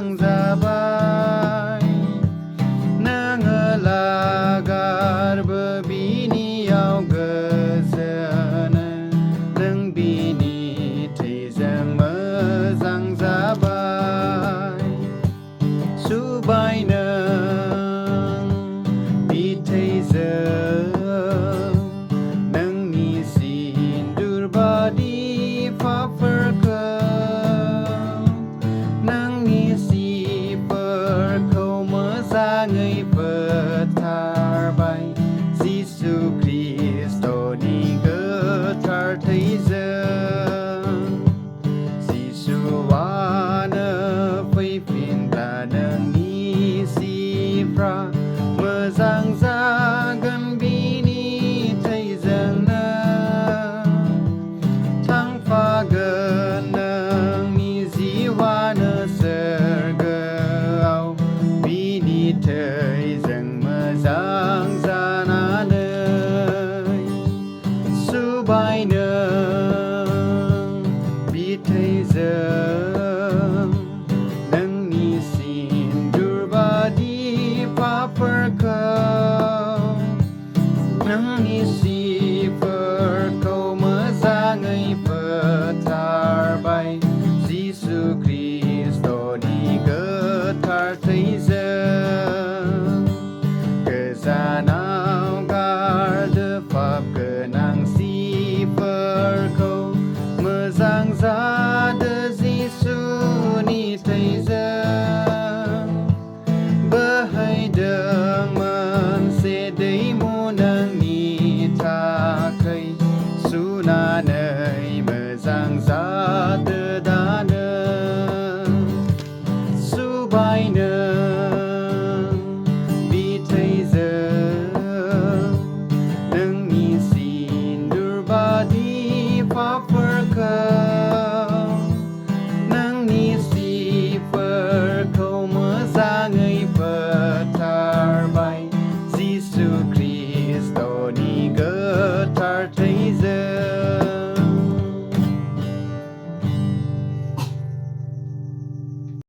जाबाय नोङो लागारबो बिनियाव गोजोनो नों बिनि थैजों मोजां जाबाय सुबाय नों बिथैजों नोंनि सिन्दुर बादि पापफोरखौ नोंनि सिफोरखौ मोजाङै फोथारबाय जिसु ख्रिस्ट'नि गोथार थैजों जिसुआनो फैफिनब्ला नोंनि सिफ्रा मोजां जागोन बिनि थैजोंनो थांफागोन नोंनि जिउआनो सोरगोआव बिनि थैजों मोजां जानानै सुबाय नों बिथैजों नोंनि सिन्दुर बादि पापफोरखौ नोंनि सिफोरखौ मोजाङै फोथारबाय जिसु ख्रिस्ट'नि गोथार थैजों गोजानाव गारदो पाप गोनां सिफोरखौ मोजां जादो जिसुनि थैजों बोहैदों मोनसे दैमु नोंनि थाखै सुनानै मोजां जादो दानो सुबाय नों बिथैजों नोंनि सिन्दुर बादि पापफोर